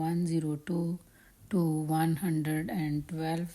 102 to 112।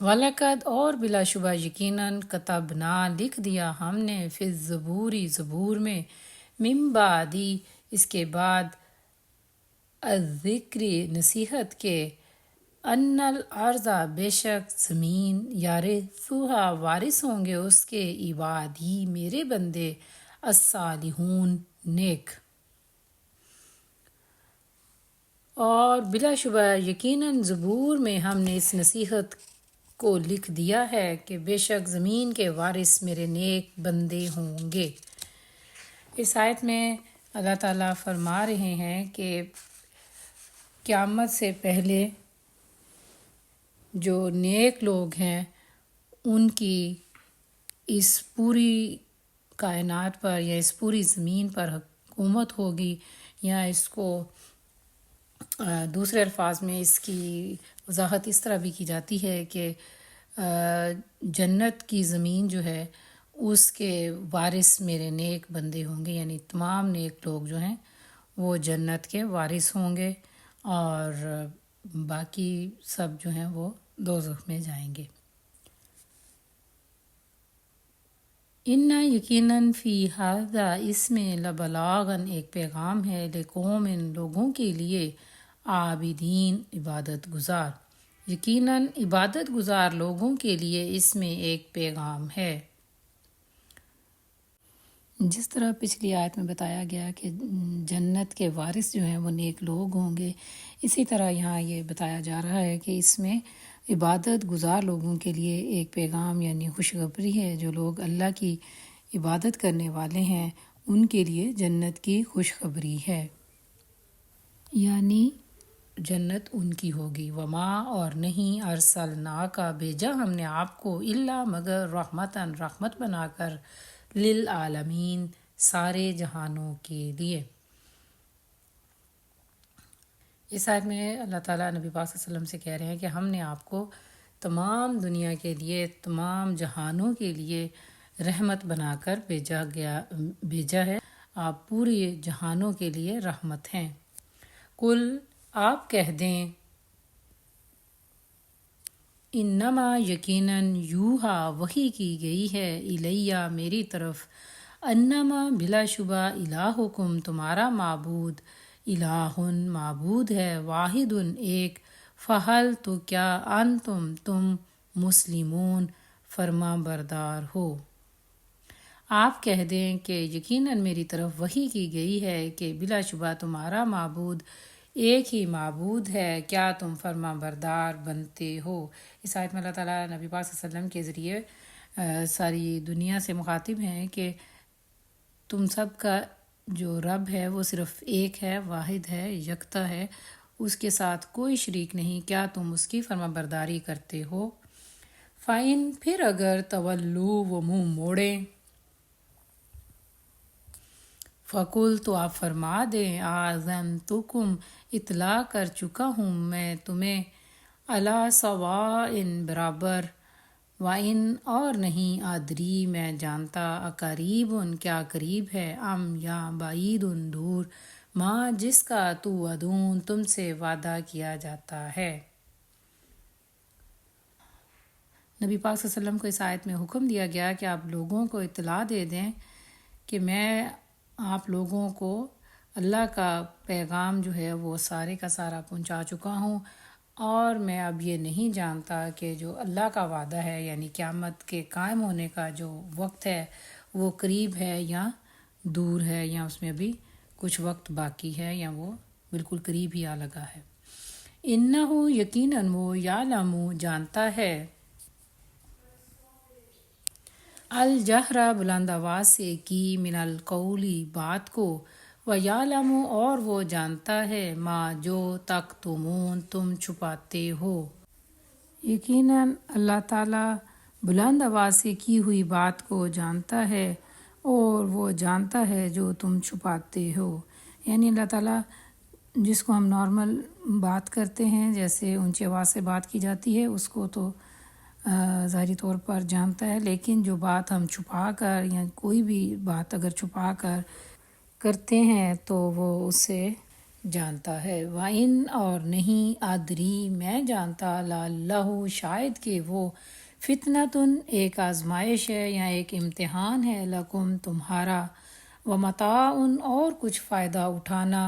وَلَقَد اور بلا شبہ یقیناً کتبنا لکھ دیا ہم نے فی الزبوری زبور میں من بعدی اس کے بعد الذکر نصیحت کے ان الارض بے شک زمین یارثوہا وارث ہوں گے اس کے عبادی میرے بندے الصالحون نیک. اور بلا شبہ یقیناً زبور میں ہم نے اس نصیحت کو لکھ دیا ہے کہ بے شک زمین کے وارث میرے نیک بندے ہوں گے. اس آیت میں اللہ تعالیٰ فرما رہے ہیں کہ قیامت سے پہلے جو نیک لوگ ہیں ان کی اس پوری کائنات پر یا اس پوری زمین پر حکومت ہوگی، یا اس کو دوسرے الفاظ میں اس کی وضاحت اس طرح بھی کی جاتی ہے کہ جنت کی زمین جو ہے اس کے وارث میرے نیک بندے ہوں گے، یعنی تمام نیک لوگ جو ہیں وہ جنت کے وارث ہوں گے اور باقی سب جو ہیں وہ دوزخ میں جائیں گے. ان یقیناً فی ھذا اس میں لبلاغاً ایک پیغام ہے لقوم ان لوگوں کے لیے عابدین عبادت گزار. یقیناً عبادت گزار لوگوں کے لیے اس میں ایک پیغام ہے. جس طرح پچھلی آیت میں بتایا گیا کہ جنت کے وارث جو ہیں وہ نیک لوگ ہوں گے، اسی طرح یہاں یہ بتایا جا رہا ہے کہ اس میں عبادت گزار لوگوں کے لیے ایک پیغام یعنی خوشخبری ہے. جو لوگ اللہ کی عبادت کرنے والے ہیں ان کے لیے جنت کی خوشخبری ہے، یعنی جنت ان کی ہوگی. وما اور نہیں ارسلناک بھیجا ہم نے آپ کو الا مگر رحمتاً رحمت بنا کر للعالمین سارے جہانوں کے لیے. اس آیت میں اللہ تعالیٰ نبی پاک صلی اللہ علیہ وسلم سے کہہ رہے ہیں کہ ہم نے آپ کو تمام دنیا کے لیے، تمام جہانوں کے لیے رحمت بنا کر بھیجا ہے. آپ پوری جہانوں کے لیے رحمت ہیں. کل آپ کہہ دیں انما یقیناً یوہا وحی کی گئی ہے الیہ میری طرف، انما بلا شبہ الہکم تمہارا معبود الہ معبود ہے، واحد ایک، فہل تو کیا تم مسلمون فرما بردار ہو. آپ کہہ دیں کہ یقیناً میری طرف وحی کی گئی ہے کہ بلا شبہ تمہارا معبود ایک ہی معبود ہے، کیا تم فرما بردار بنتے ہو. اس آیت میں اللہ تعالیٰ نبی پاک صلی اللہ علیہ وسلم کے ذریعے ساری دنیا سے مخاطب ہیں کہ تم سب کا جو رب ہے وہ صرف ایک ہے، واحد ہے، یکتا ہے، اس کے ساتھ کوئی شریک نہیں، کیا تم اس کی فرما برداری کرتے ہو. فَإِن پھر اگر تولو وہ منہ موڑیں، فقل تو آپ فرما دیں آذنتکم اطلاع کر چکا ہوں میں تمہیں، علی سواء برابر، وَإِن اور نہیں ادری میں جانتا، اقریب کیا قریب ہے، ام یا بعید دور، ماں جس کا توعدون تم سے وعدہ کیا جاتا ہے. نبی پاک صلی اللہ علیہ وسلم کو اس آیت میں حکم دیا گیا کہ آپ لوگوں کو اطلاع دے دیں کہ میں آپ لوگوں کو اللہ کا پیغام جو ہے وہ سارے کا سارا پہنچا چکا ہوں، اور میں اب یہ نہیں جانتا کہ جو اللہ کا وعدہ ہے یعنی قیامت کے قائم ہونے کا جو وقت ہے وہ قریب ہے یا دور ہے، یا اس میں ابھی کچھ وقت باقی ہے یا وہ بالکل قریب ہی آ لگا ہے. انہو یقیناً وہ یعلم جانتا ہے، الجہرا بلند آواز سے کی، من القولی بات کو، ویعلم اور وہ جانتا ہے، ما جو تکتمون تم چھپاتے ہو. یقیناً اللہ تعالیٰ بلند آواز سے کی ہوئی بات کو جانتا ہے اور وہ جانتا ہے جو تم چھپاتے ہو. یعنی اللہ تعالیٰ جس کو ہم نارمل بات کرتے ہیں، جیسے اونچی آواز سے بات کی جاتی ہے، اس کو تو ظاہری طور پر جانتا ہے، لیکن جو بات ہم چھپا کر یا کوئی بھی بات اگر چھپا کر کرتے ہیں تو وہ اسے جانتا ہے۔ وَإِنْ اور نہیں ادری میں جانتا لَعَلَّهُ شاید کہ وہ فتنتن ایک آزمائش ہے یا ایک امتحان ہے، لکم تمہارا، ومتاع اور کچھ فائدہ اٹھانا،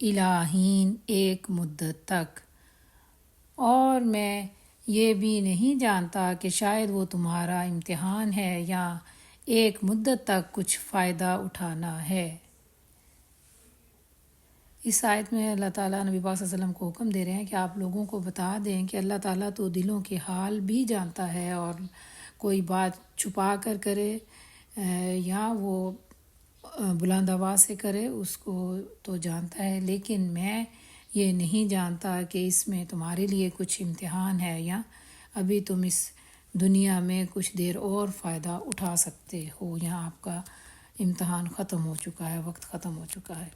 الہین ایک مدت تک۔ اور میں یہ بھی نہیں جانتا کہ شاید وہ تمہارا امتحان ہے یا ایک مدت تک کچھ فائدہ اٹھانا ہے۔ اس آیت میں اللہ تعالیٰ نبی پاک صلی اللہ علیہ وسلم کو حکم دے رہے ہیں کہ آپ لوگوں کو بتا دیں کہ اللہ تعالیٰ تو دلوں کے حال بھی جانتا ہے، اور کوئی بات چھپا کر کرے یا وہ بلند آواز سے کرے، اس کو تو جانتا ہے، لیکن میں یہ نہیں جانتا کہ اس میں تمہارے لیے کچھ امتحان ہے یا ابھی تم اس دنیا میں کچھ دیر اور فائدہ اٹھا سکتے ہو، یا آپ کا امتحان ختم ہو چکا ہے، وقت ختم ہو چکا ہے۔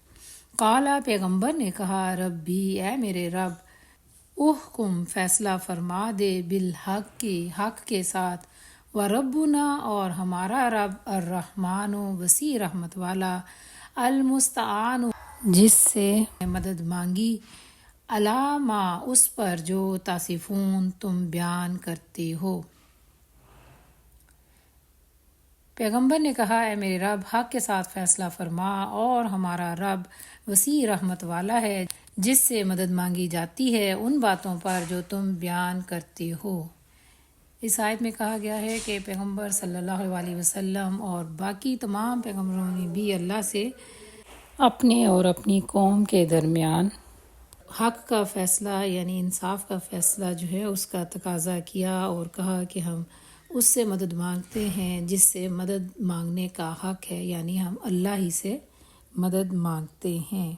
قالا پیغمبر نے کہا، ربی اے میرے رب، احکم فیصلہ فرما دے، بالحق کی حق کے ساتھ، وربنا اور ہمارا رب، الرحمن وسیع رحمت والا، المستعان جس سے مدد مانگی، علی ما اس پر جو تصفون تم بیان کرتے ہو۔ پیغمبر نے کہا، اے میرے رب، حق کے ساتھ فیصلہ فرما، اور ہمارا رب وسیع رحمت والا ہے، جس سے مدد مانگی جاتی ہے ان باتوں پر جو تم بیان کرتے ہو۔ اس آیت میں کہا گیا ہے کہ پیغمبر صلی اللہ علیہ وسلم اور باقی تمام پیغمبروں نے بھی اللہ سے اپنے اور اپنی قوم کے درمیان حق کا فیصلہ یعنی انصاف کا فیصلہ جو ہے اس کا تقاضا کیا، اور کہا کہ ہم اس سے مدد مانگتے ہیں جس سے مدد مانگنے کا حق ہے، یعنی ہم اللہ ہی سے مدد مانگتے ہیں۔